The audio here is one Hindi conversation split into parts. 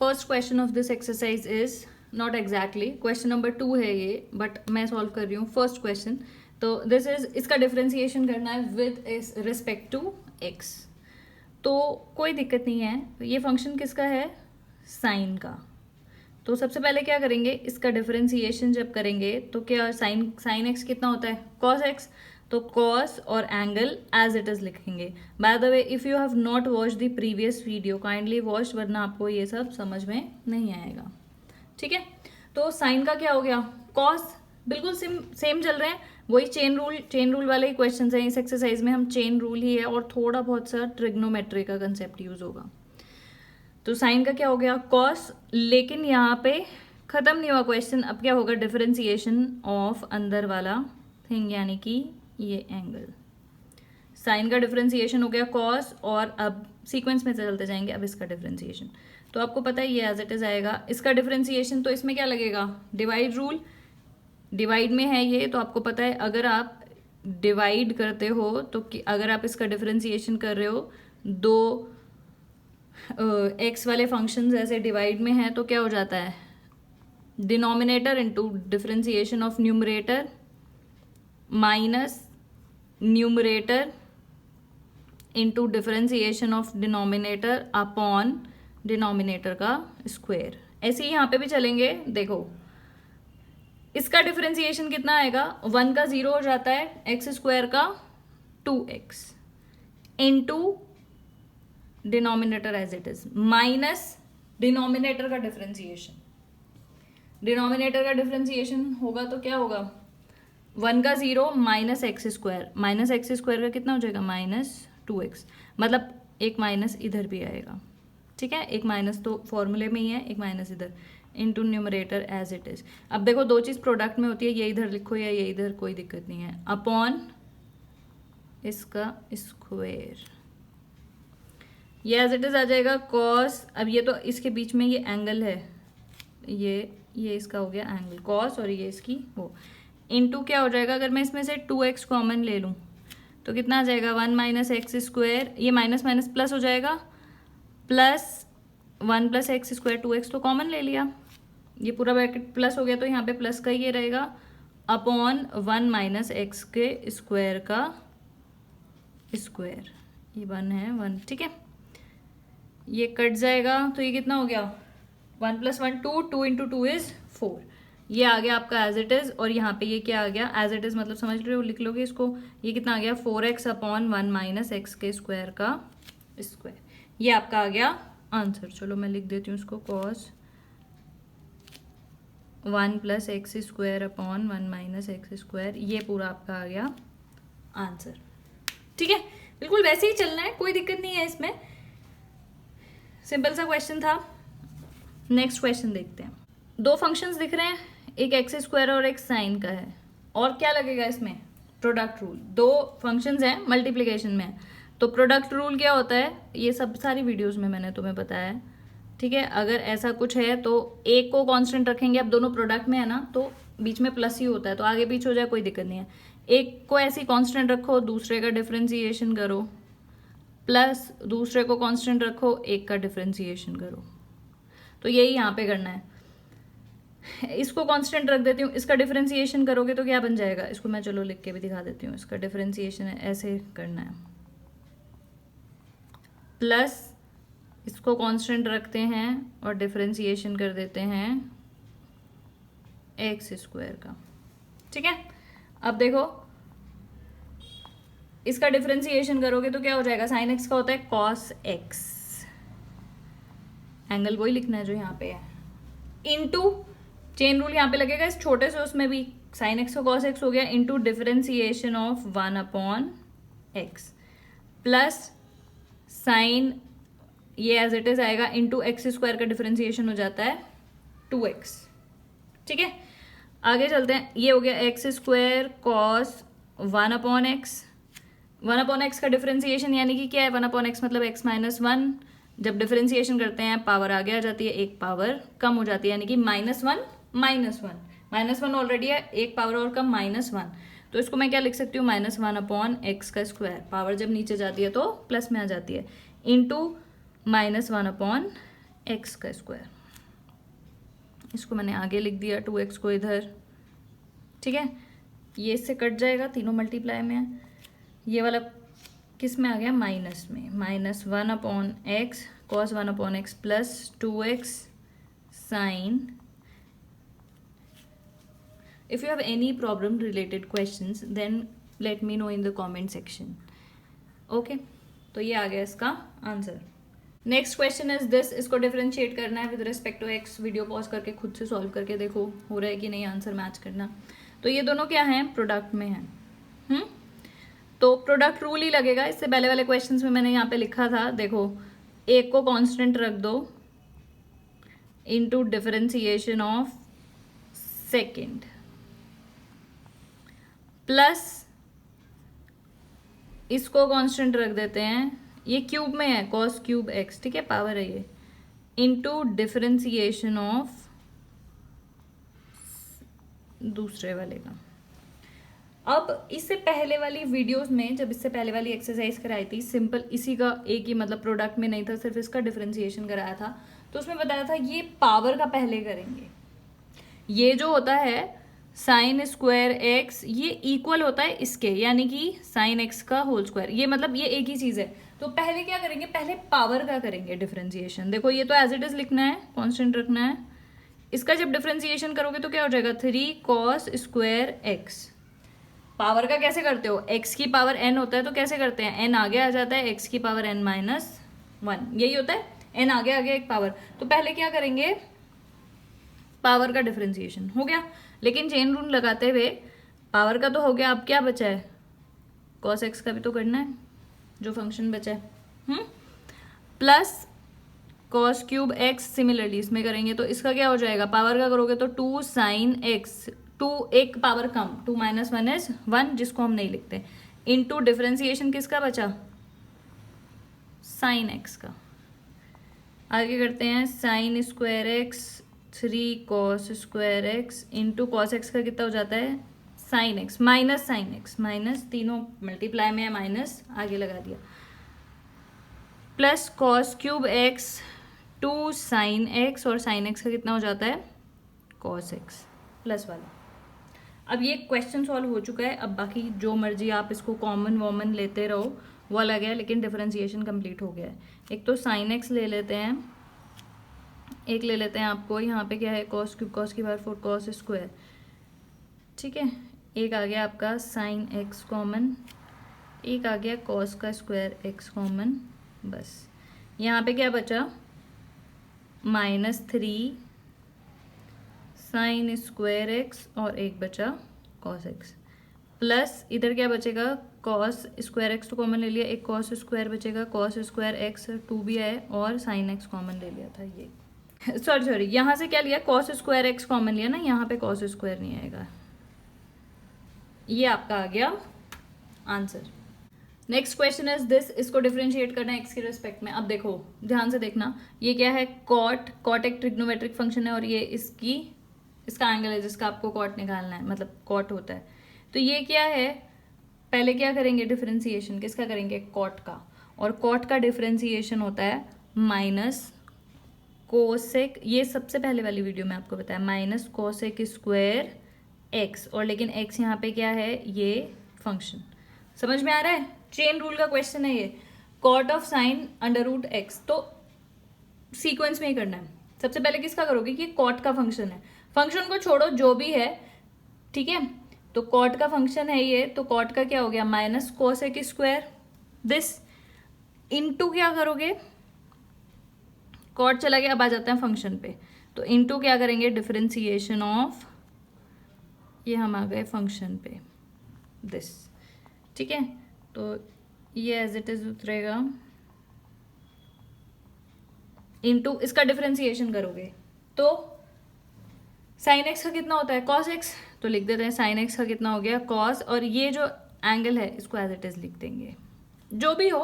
First question of this exercise is not exactly question number 2 है ये, बट मैं सॉल्व कर रही हूँ फर्स्ट क्वेश्चन. तो दिस इज, इसका डिफरेंशिएशन करना है विद रिस्पेक्ट टू एक्स. तो कोई दिक्कत नहीं है. ये फंक्शन किसका है? साइन का. तो सबसे पहले क्या करेंगे, इसका डिफरेंशिएशन जब करेंगे तो क्या साइन एक्स कितना होता है? Cos x. तो कॉस और एंगल एज इट इज लिखेंगे. By the way, if you have not watch the previous video, kindly watch, वरना आपको ये सब समझ में नहीं आएगा. ठीक है. तो साइन का क्या हो गया? कॉस. बिल्कुल सेम चल रहे हैं. वही चेन रूल वाले ही क्वेश्चन हैं. इस एक्सरसाइज में हम चेन रूल ही है और थोड़ा बहुत सा ट्रिग्नोमेट्री का कंसेप्ट यूज होगा. तो साइन का क्या हो गया? कॉस. लेकिन यहाँ पे खत्म नहीं हुआ क्वेश्चन. अब क्या होगा? डिफरेंशिएशन ऑफ अंदर वाला थिंग, यानी कि ये एंगल. साइन का डिफरेंशिएशन हो गया कॉस, और अब सीक्वेंस में चलते जाएंगे. अब इसका डिफरेंशिएशन तो आपको पता है ये एज इट इज आएगा. इसका डिफरेंशिएशन तो इसमें क्या लगेगा? Divide rule. डिवाइड में है ये, तो आपको पता है अगर आप डिवाइड करते हो तो अगर आप इसका डिफरेंशिएशन कर रहे हो, दो एक्स वाले फंक्शंस ऐसे डिवाइड में है, तो क्या हो जाता है? Denominator into differentiation of numerator minus numerator into differentiation of denominator upon denominator का स्क्वायर. ऐसे ही यहाँ पे भी चलेंगे. देखो इसका डिफरेंशिएशन कितना आएगा? 1 का 0 हो जाता है, एक्स स्क्वायर का 2x into denominator as it is minus denominator का डिफरेंशिएशन. डिनोमिनेटर का डिफरेंशिएशन होगा तो क्या होगा? 1 का 0 minus x square. Minus x square का कितना हो जाएगा? -2x. मतलब एक माइनस इधर भी आएगा. ठीक है. एक माइनस तो फॉर्मूले में ही है, एक माइनस इधर into numerator as it is. अब देखो दो चीज प्रोडक्ट में होती है, ये इधर लिखो या ये इधर, कोई दिक्कत नहीं है. अपॉन इसका स्क्वायर. ये एज इट इज आ जाएगा कॉस. अब ये तो इसके बीच में ये एंगल है, ये इसका हो गया एंगल कॉस, और ये इसकी वो इंटू क्या हो जाएगा? अगर मैं इसमें से 2x कॉमन ले लूँ तो कितना आ जाएगा? 1 माइनस एक्स स्क्वायर. ये माइनस माइनस प्लस हो जाएगा, plus 1 plus x square. 2x तो कॉमन ले लिया, ये पूरा ब्रैकेट प्लस हो गया, तो यहाँ पे प्लस का ये रहेगा अपॉन 1 माइनस एक्स के स्क्वायर का स्क्वायर. ये 1 है 1. ठीक है. ये कट जाएगा तो ये कितना हो गया? 1 प्लस 1 2, 2 इंटू 2 इज 4. ये आ गया आपका एज इट इज. और यहाँ पे ये क्या आ गया? एज इट इज मतलब समझ रहे हो, लिख लोगे इसको. ये कितना आ गया? 4x अपॉन 1 माइनस एक्स के स्क्वायर का स्क्वायर. ये आपका आ गया आंसर. चलो मैं लिख देती हूँ इसको. Cos 1 plus x square upon 1 minus x square. ये पूरा आपका आ गया आंसर. ठीक है. बिल्कुल वैसे ही चलना है, कोई दिक्कत नहीं है इसमें. सिंपल सा क्वेश्चन था. नेक्स्ट क्वेश्चन देखते हैं. दो फंक्शंस दिख रहे हैं, एक एक्स स्क्वायर और एक साइन का है. और क्या लगेगा इसमें? Product rule. दो फंक्शंस हैं, मल्टीप्लिकेशन में. तो प्रोडक्ट रूल क्या होता है? ये सब सारी वीडियोस में मैंने तुम्हें बताया है. ठीक है. अगर ऐसा कुछ है तो एक को कांस्टेंट रखेंगे. अब दोनों प्रोडक्ट में है ना, तो बीच में प्लस ही होता है, तो आगे पीछे हो जाए कोई दिक्कत नहीं है. एक को ऐसी कांस्टेंट रखो, दूसरे का डिफरेंशिएशन करो, प्लस दूसरे को कांस्टेंट रखो, एक का डिफरेंशिएशन करो. तो यही यहाँ पे करना है. इसको कांस्टेंट रख देती हूँ, इसका डिफरेंशिएशन करोगे तो क्या बन जाएगा? इसको मैं चलो लिख के भी दिखा देती हूँ. इसका डिफरेंशिएशन ऐसे करना है, प्लस इसको कांस्टेंट रखते हैं और डिफरेंशिएशन कर देते हैं एक्स स्क्वायर का. ठीक है. अब देखो इसका डिफरेंशिएशन करोगे तो क्या हो जाएगा? साइन एक्स का होता है कॉस एक्स. एंगल वही लिखना है जो यहाँ पे है, इनटू चेन रूल यहाँ पे लगेगा इस छोटे से, उसमें भी साइन एक्स का कॉस एक्स हो गया, into differentiation of 1 upon x, plus sign ये एज इट इज आएगा, इनटू एक्स स्क्वायर का डिफरेंशिएशन हो जाता है 2x. ठीक है. आगे चलते हैं. ये हो गया x square cos 1 upon x. 1 upon x का डिफरेंशिएशन यानी कि क्या है? 1 अपॉन एक्स मतलब x माइनस 1. जब डिफरेंशिएशन करते हैं पावर आगे आ जाती है, एक पावर कम हो जाती है, यानी कि -1 -1 ऑलरेडी है, एक पावर और कम -1. तो इसको मैं क्या लिख सकती हूँ? -1 अपॉन एक्स का स्क्वायर. पावर जब नीचे जाती है तो प्लस में आ जाती है, इंटू -1 अपॉन एक्स का स्क्वायर, इसको मैंने आगे लिख दिया 2x को इधर, ठीक है। ये इससे कट जाएगा, तीनों मल्टीप्लाई में है। ये वाला किस में आ गया, माइनस में, -1/x cos 1/x plus 2x sine. If you have any problem related questions then let me know in the comment section. Okay, तो ये आ गया इसका आंसर। नेक्स्ट क्वेश्चन इज दिस, इसको डिफरेंशिएट करना है with respect to x. Video pause करके खुद से सॉल्व करके देखो हो रहा है कि नहीं, आंसर मैच करना। तो ये दोनों क्या हैं, प्रोडक्ट में हैं। तो प्रोडक्ट रूल ही लगेगा। इससे पहले वाले क्वेश्चंस में मैंने यहाँ पे लिखा था, देखो एक को कांस्टेंट रख दो into differentiation of second plus इसको कांस्टेंट रख देते हैं, ये क्यूब में है कॉस क्यूब एक्स, ठीक है, पावर है ये, इनटू डिफरेंशिएशन ऑफ दूसरे वाले का। अब इससे पहले वाली वीडियोस में, जब इससे पहले वाली एक्सरसाइज कराई थी, सिंपल इसी का एक ही, मतलब प्रोडक्ट में नहीं था, सिर्फ इसका डिफरेंशिएशन कराया था, तो उसमें बताया था ये पावर का पहले करेंगे। ये जो होता है साइन स्क्वायर एक्स, ये इक्वल होता है इसके, यानी कि साइन एक्स का होल स्क्वायर, ये मतलब ये एक ही चीज है। तो पहले क्या करेंगे, पहले पावर का करेंगे डिफरेंशिएशन। देखो ये तो एज इट इज लिखना है, कांस्टेंट रखना है। इसका जब डिफरेंशिएशन करोगे तो क्या हो जाएगा, 3 cos स्क्वायर एक्स। पावर का कैसे करते हो, x की पावर n होता है तो कैसे करते हैं, n आगे आ जाता है, x की पावर n-1, यही होता है, n आगे आगे एक पावर। तो पहले क्या करेंगे, पावर का डिफरेंशिएशन हो गया। लेकिन चेन रूल लगाते हुए पावर का तो हो गया, अब क्या बचा है, cos x का भी तो करना है, जो फंक्शन बचा है, plus cos cube x similarly इसमें करेंगे। तो इसका क्या हो जाएगा, पावर का करोगे तो 2 sin x, 2 एक पावर कम, 2 - 1 is 1, जिसको हम नहीं लिखते, इनटू डिफरेंशिएशन किसका बचा, साइन एक्स का। आगे करते हैं sine square x 3 cos square x into cos x का कितना हो जाता है, sine x minus sine x, minus तीनों मल्टीप्लाई में है, माइनस आगे लगा दिया, plus cos cube x 2 sine x, और साइन एक्स का कितना हो जाता है, कॉस एक्स प्लस वाला। अब ये क्वेश्चन सॉल्व हो चुका है। अब बाकी जो मर्जी आप इसको कॉमन वॉमन लेते रहो, वो अलग है, लेकिन डिफरेंशिएशन कंप्लीट हो गया है। एक तो साइन एक्स ले लेते हैं, एक ले लेते हैं आपको यहाँ पे क्या है, कॉस क्यूब, कॉस की पावर 4 cos स्क्वायर, ठीक है। एक आ गया आपका साइन एक्स कॉमन, एक आ गया कॉस का स्क्वायर एक्स कॉमन, बस यहाँ पे क्या बचा, -3 साइन स्क्वायर एक्स और एक बचा कॉस एक्स, प्लस इधर क्या बचेगा, कॉस स्क्वायर एक्स तो कॉमन ले लिया, एक कॉस स्क्वायर बचेगा, कॉस स्क्वायर एक्स 2 भी आए, और साइन एक्स कॉमन ले लिया था ये, सॉरी यहाँ से क्या लिया, कॉस स्क्वायर एक्स कॉमन लिया ना, यहाँ पे कॉस स्क्वायर नहीं आएगा। ये आपका आ गया answer. Next question is this, इसको डिफरेंशिएट करना है एक्स के रिस्पेक्ट में। अब देखो ध्यान से देखना, ये क्या है, कॉट एक ट्रिग्नोमेट्रिक फंक्शन है, और ये इसका एंगल है जिसका आपको कॉट निकालना है, मतलब कॉट होता है। तो ये क्या है, पहले क्या करेंगे, डिफरेंशिएशन किसका करेंगे, कॉट का, और कॉट का डिफरेंशिएशन होता है माइनस कोसेक, ये सबसे पहले वाली वीडियो में आपको बताया, माइनस कोसेक स्क्वायर एक्स, और लेकिन एक्स यहाँ पे क्या है, ये फंक्शन। समझ में आ रहा है, चेन रूल का क्वेश्चन है ये, कॉट ऑफ साइन √x, तो सीक्वेंस में ही करना है। सबसे पहले किसका करोगे, कि कॉट का फंक्शन है, फंक्शन को छोड़ो जो भी है, ठीक है। तो कॉट का फंक्शन है ये, तो कॉट का क्या हो गया, minus cosec square this, into क्या करोगे, कॉट चला गया, अब आ जाता है फंक्शन पे, तो इनटू क्या करेंगे, डिफरेंशिएशन ऑफ, ये हम आ गए फंक्शन पे दिस, ठीक है। तो ये एज इट इज उतरेगा, इनटू इसका डिफरेंशिएशन करोगे तो साइन एक्स का कितना होता है, कॉस एक्स, तो लिख देते हैं साइन एक्स का कितना हो गया, कॉस, और ये जो एंगल है इसको एज इट इज लिख देंगे, जो भी हो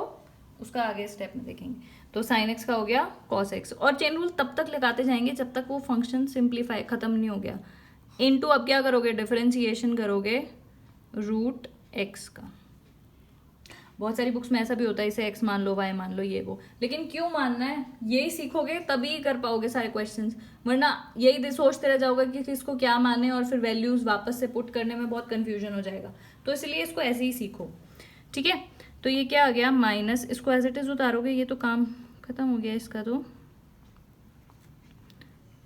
उसका आगे स्टेप में देखेंगे। तो साइन एक्स का हो गया कॉस एक्स, और चेन रूल तब तक लगाते जाएंगे जब तक वो फंक्शन सिंप्लीफाई खत्म नहीं हो गया। इनटू अब क्या करोगे, डिफरेंशिएशन करोगे √x का, बहुत सारी बुक्स में ऐसा भी होता है, इसे x मान लो, y मान लो, ये वो, लेकिन क्यों मानना है यही सीखोगे तभी कर पाओगे सारे क्वेश्चंस, वरना यही सोचते रह जाओगे कि किसको क्या माने और फिर वैल्यूज वापस से पुट करने में बहुत कंफ्यूजन हो जाएगा। तो इसलिए इसको ऐसे ही सीखो, ठीक है। तो ये क्या आ गया माइनस, इसको एज इट इज उतारोगे, ये तो काम खत्म हो गया इसका, तो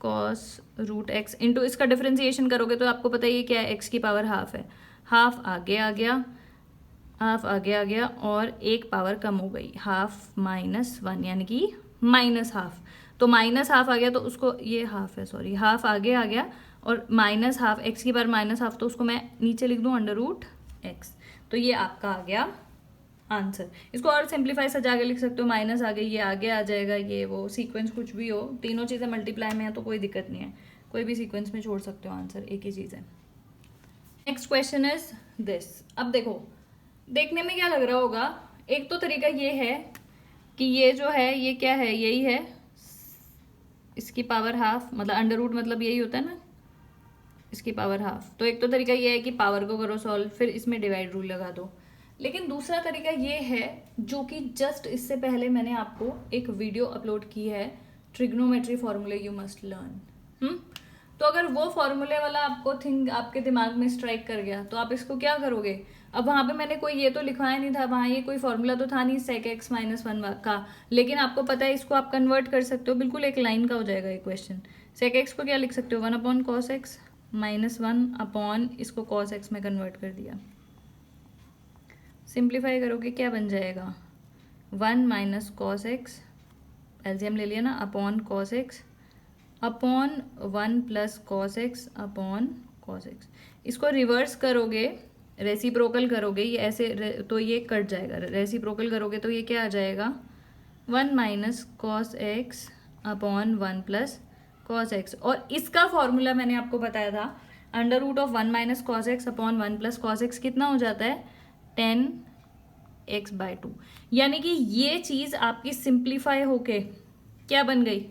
cos रूट एक्स इंटू इसका डिफरेंशिएशन करोगे तो आपको पता ही है क्या है, x की पावर हाफ है, हाफ आगे आ गया, हाफ आगे आ गया और एक पावर कम हो गई, हाफ माइनस वन, यानी कि माइनस हाफ। तो माइनस हाफ आ गया तो उसको, ये हाफ है सॉरी, हाफ आगे आ गया और माइनस हाफ, एक्स की पावर माइनस हाफ, तो उसको मैं नीचे लिख दूं अंडर रूट एक्स। तो ये आपका आ गया आंसर। इसको और सिंप्लीफाई सजा के लिख सकते हो, माइनस आ गई, ये आगे आ जाएगा, ये वो सीक्वेंस कुछ भी हो, तीनों चीज़ें मल्टीप्लाई में है तो कोई दिक्कत नहीं है, कोई भी सीक्वेंस में छोड़ सकते हो, आंसर एक ही चीज़ है। Next question is this. अब देखो, देखने में क्या लग रहा होगा, एक तो तरीका ये है कि ये जो है ये क्या है, यही है इसकी पावर हाफ, मतलब अंडर रूट मतलब यही होता है ना, इसकी पावर हाफ। तो एक तो तरीका ये है कि पावर को करो सॉल्व, फिर इसमें डिवाइड रूल लगा दो। लेकिन दूसरा तरीका ये है, जो कि जस्ट इससे पहले मैंने आपको एक वीडियो अपलोड की है, ट्रिग्नोमेट्री फॉर्मूले यू मस्ट लर्न। तो अगर वो फॉर्मूले वाला आपको थिंग आपके दिमाग में स्ट्राइक कर गया तो आप इसको क्या करोगे, अब वहां पे मैंने कोई ये तो लिखवाया नहीं था, वहां ये कोई फॉर्मूला तो था नहीं sec x माइनस वन का, लेकिन आपको पता है इसको आप कन्वर्ट कर सकते हो, बिल्कुल एक लाइन का हो जाएगा ये क्वेश्चन। sec x को क्या लिख सकते हो, 1 upon cos x minus one upon इसको cos x में कन्वर्ट कर दिया, सिंप्लीफाई करोगे क्या बन जाएगा, 1 माइनस कॉस एक्स, एलसीएम ले लिया ना, upon cos x upon 1 plus cos x upon cos x. इसको रिवर्स करोगे, रेसिप्रोकल करोगे, ये ऐसे तो ये कट जाएगा, रेसिप्रोकल करोगे तो ये क्या आ जाएगा, 1 minus cos x upon 1 plus cos x. और इसका फॉर्मूला मैंने आपको बताया था, under root of 1 minus cos x upon 1 plus cos x कितना हो जाता है, 10x/2। यानी कि ये चीज आपकी सिंप्लीफाई होके क्या बन गई,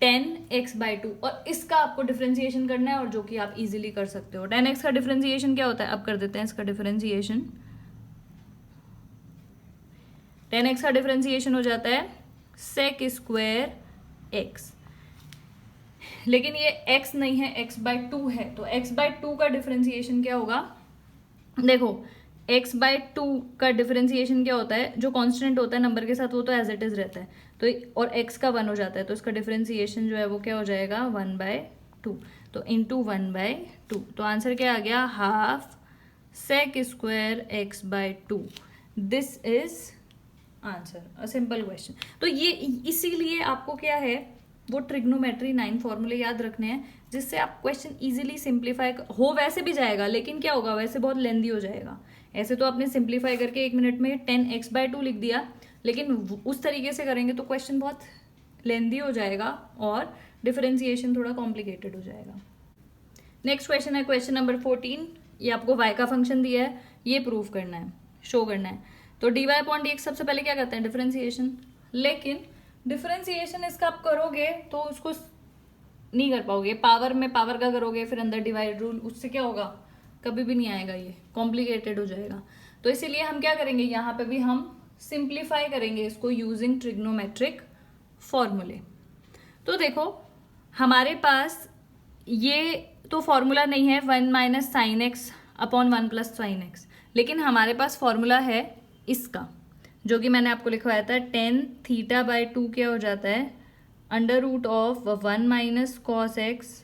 10x/2। और इसका आपको डिफरेंशिएशन करना है, और जो कि आप इजीली कर सकते हो। 10x का डिफरेंशिएशन क्या होता है, अब कर देते हैं इसका डिफरेंशिएशन। 10x का डिफरेंशिएशन हो जाता है sec स्क्वायर x, लेकिन ये x नहीं है, x/2 है, तो x/2 का डिफरेंशिएशन क्या होगा, देखो x/2 का डिफरेंशिएशन क्या होता है, जो कांस्टेंट होता है नंबर के साथ वो तो एज इट इज रहता है, तो और x का 1 हो जाता है, तो इसका डिफरेंशिएशन जो है वो क्या हो जाएगा, 1/2, तो इंटू 1/2। तो आंसर क्या आ गया, half sec square x/2। This is answer, a simple question. तो ये इसीलिए आपको क्या है, वो ट्रिग्नोमेट्री 9 फॉर्मूले याद रखने हैं, जिससे आप क्वेश्चन इजीली सिंप्लीफाई हो, वैसे भी जाएगा लेकिन क्या होगा, वैसे बहुत लेंदी हो जाएगा। ऐसे तो आपने सिंप्लीफाई करके 1 मिनट में 10x/2 लिख दिया, लेकिन उस तरीके से करेंगे तो क्वेश्चन बहुत लेंदी हो जाएगा और डिफरेंशिएशन थोड़ा कॉम्प्लिकेटेड हो जाएगा। नेक्स्ट क्वेश्चन है क्वेश्चन नंबर 14। ये आपको y का फंक्शन दिया है, ये प्रूव करना है, शो करना है। तो dy अपॉन dx सबसे पहले क्या करते हैं, डिफरेंशिएशन। लेकिन डिफरेंशिएशन इसका आप करोगे तो उसको नहीं कर पाओगे, पावर में पावर का करोगे, फिर अंदर डिवाइड रूल, उससे क्या होगा, कभी भी नहीं आएगा, ये कॉम्प्लिकेटेड हो जाएगा। तो इसीलिए हम क्या करेंगे, यहाँ पे भी हम सिंप्लीफाई करेंगे इसको यूजिंग ट्रिग्नोमेट्रिक फॉर्मूले। तो देखो हमारे पास ये तो फॉर्मूला नहीं है 1 minus sine x upon 1 plus sine x, लेकिन हमारे पास फॉर्मूला है इसका, जो कि मैंने आपको लिखवाया था, tan θ/2 क्या हो जाता है, under root of 1 minus cos x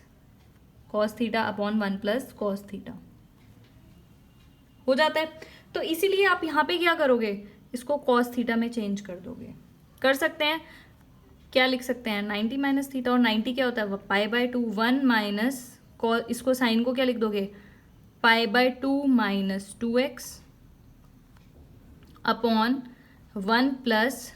cos theta upon 1 plus cos theta हो जाता है। तो इसीलिए आप यहाँ पे क्या करोगे, इसको कॉस थीटा में चेंज कर दोगे, कर सकते हैं, क्या लिख सकते हैं, 90 माइनस थीटा, और 90 क्या होता है, π/2, 1 माइनस, इसको साइन को क्या लिख दोगे, π/2 माइनस 2x अपॉन 1 प्लस,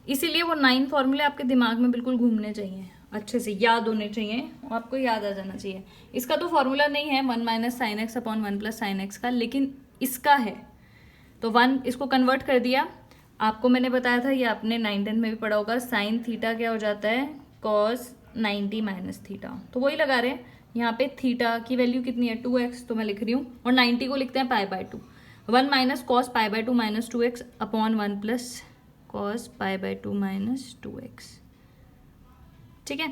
इसीलिए वो 9 फॉर्मूले आपके दिमाग में बिल्कुल घूमने चाहिए, अच्छे से याद होने चाहिए, आपको याद आ जाना चाहिए। इसका तो फॉर्मूला नहीं है 1 minus sine x upon 1 plus sine x का, लेकिन इसका है, तो 1 इसको कन्वर्ट कर दिया। आपको मैंने बताया था, ये आपने 9-10 में भी पढ़ा होगा, साइन थीटा क्या हो जाता है, कॉस 90 माइनस थीटा, तो वही लगा रहे हैं। यहाँ पे थीटा की वैल्यू कितनी है, 2x, तो मैं लिख रही हूँ, और 90 को लिखते हैं π/2। 1 minus cos pi by 2 minus 2x upon 1 plus cos pi by 2 minus 2x। ठीक है,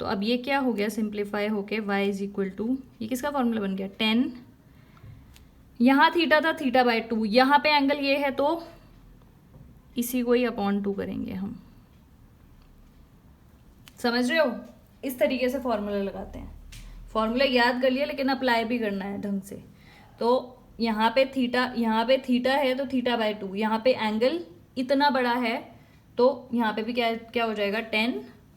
तो अब ये क्या हो गया, सिंप्लीफाई होके y इज इक्वल टू, ये किसका फॉर्मूला बन गया, 10, यहाँ थीटा था थीटा बाय 2, यहाँ पे एंगल ये है तो इसी को ही अपॉन 2 करेंगे हम। समझ रहे हो, इस तरीके से फॉर्मूला लगाते हैं। फॉर्मूला याद कर लिया लेकिन अप्लाई भी करना है ढंग से। तो यहाँ पे थीटा है तो थीटा बाय 2, यहाँ पे एंगल इतना बड़ा है तो यहाँ पे भी क्या हो जाएगा 10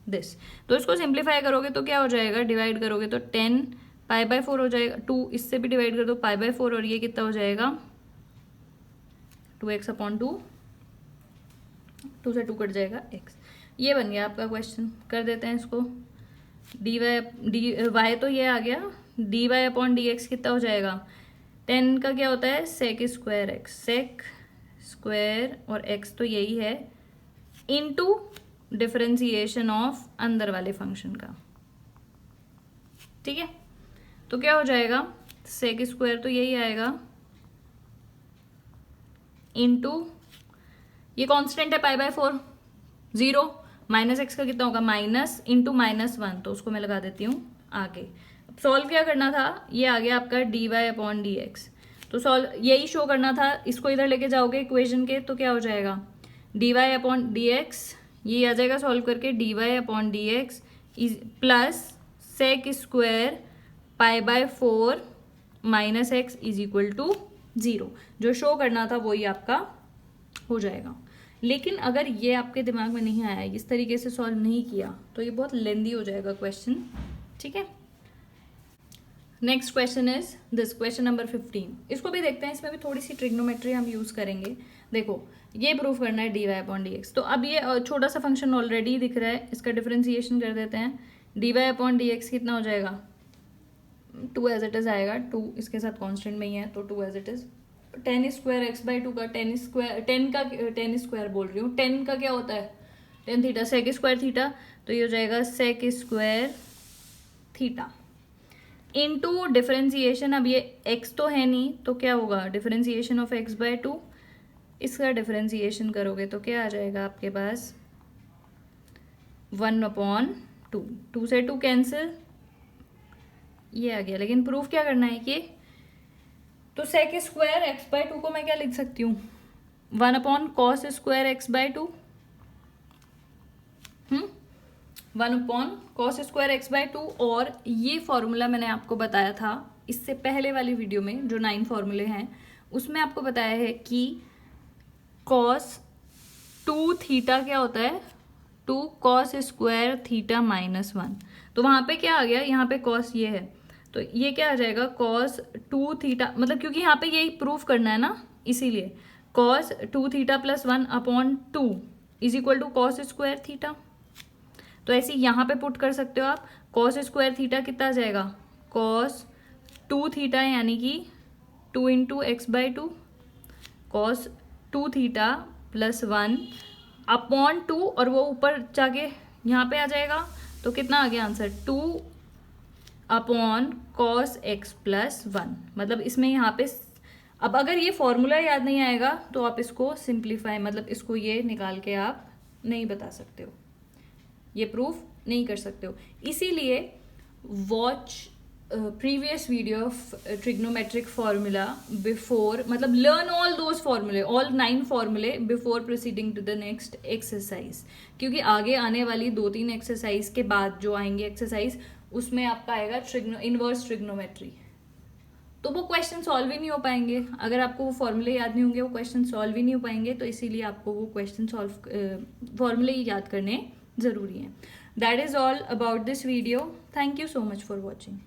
दिस। तो इसको सिंप्लीफाई करोगे तो क्या हो जाएगा, डिवाइड करोगे तो 10 पाई बाय 4 हो जाएगा, 2 इससे भी डिवाइड कर दो पाई बाय 4, और ये कितना हो जाएगा 2x अपॉन 2, 2 से 2 कट जाएगा x। ये बन गया आपका क्वेश्चन। कर देते हैं इसको, y तो ये आ गया, dy अपॉन डी एक्स कितना हो जाएगा, 10 का क्या होता है sec square x, sec square और x तो यही है इनटू डिफरेंशिएशन ऑफ अंदर वाले फंक्शन का। ठीक है, तो क्या हो जाएगा, सेक स्क्वायर तो यही आएगा इनटू, ये कांस्टेंट है पाई बाय 4, 0 माइनस एक्स का कितना होगा माइनस इंटू -1, तो उसको मैं लगा देती हूँ आगे। सॉल्व क्या करना था, ये आ गया आपका dy अपॉन डी एक्स। तो सॉल्व यही शो करना था, इसको इधर लेके जाओगे इक्वेशन के तो क्या हो जाएगा dy अपॉन डी एक्स, ये आ जाएगा सॉल्व करके dy upon d x plus sec square pi by 4 minus x is equal to 0। जो शो करना था वही आपका हो जाएगा। लेकिन अगर ये आपके दिमाग में नहीं आया, इस तरीके से सॉल्व नहीं किया, तो ये बहुत लेंदी हो जाएगा क्वेश्चन। ठीक है, next question is this, question number 15। इसको भी देखते हैं, इसमें भी थोड़ी सी ट्रिग्नोमेट्री हम यूज करेंगे। देखो, ये प्रूफ करना है dy अपॉन डी एक्स। तो अब ये छोटा सा फंक्शन ऑलरेडी दिख रहा है, इसका डिफरेंशिएशन कर देते हैं। dy अपॉन डी एक्स कितना हो जाएगा, 2 एज इट इज आएगा, 2 इसके साथ कांस्टेंट में ही है तो 2 as it is. 10 square x by 2 का 10 स्क्वायर बोल रही हूँ, 10 का क्या होता है 10 थीटा, सेक स्क्वायर थीटा, तो ये हो जाएगा sec square theta into differentiation. अब ये x तो है नहीं तो क्या होगा डिफरेंशिएशन ऑफ x बाय 2, इसका डिफरेंशिएशन करोगे तो क्या आ जाएगा आपके पास 1 अपॉन 2, 2 से 2 कैंसिल, ये आ गया। लेकिन प्रूफ क्या करना है कि, तो सेक स्क्वायर एक्स बाय 2 को मैं क्या लिख सकती हूँ 1 upon cos square x by 2, 1 upon cos square x by 2। और ये फॉर्मूला मैंने आपको बताया था इससे पहले वाली वीडियो में, जो 9 फॉर्मूले हैं उसमें आपको बताया है कि कॉस 2 थीटा क्या होता है 2 कॉस स्क्वायर थीटा -1। तो वहां पे क्या आ गया, यहाँ पे कॉस ये है तो ये क्या आ जाएगा कॉस 2 थीटा, मतलब क्योंकि यहाँ पे यही प्रूफ करना है ना, इसीलिए cos 2 theta plus 1 upon 2 is equal to cos square theta. तो ऐसे यहाँ पे पुट कर सकते हो आप, कॉस स्क्वायर थीटा कितना आ जाएगा कॉस 2 थीटा यानी कि 2 into x by 2, cos 2 theta plus 1 upon 2, और वो ऊपर जाके यहाँ पे आ जाएगा तो कितना आ गया answer 2 upon cos x plus 1। मतलब इसमें यहाँ पे, अब अगर ये फॉर्मूला याद नहीं आएगा तो आप इसको सिंप्लीफाई, मतलब इसको ये निकाल के आप नहीं बता सकते हो, ये प्रूफ नहीं कर सकते हो। इसीलिए watch previous video of trigonometric formula before, मतलब लर्न ऑल दोज फॉर्मूले, ऑल 9 फॉर्मूले before proceeding to the next exercise, क्योंकि आगे आने वाली 2-3 एक्सरसाइज के बाद जो आएंगे एक्सरसाइज उसमें आपका आएगा इनवर्स ट्रिग्नोमेट्री, तो वो क्वेश्चन सॉल्व ही नहीं हो पाएंगे। अगर आपको वो फॉर्मूले याद नहीं होंगे वो क्वेश्चन सॉल्व ही नहीं हो पाएंगे, तो इसीलिए आपको वो क्वेश्चन फॉर्मूले ही याद करने जरूरी है। That is all about this video. Thank you so much for watching.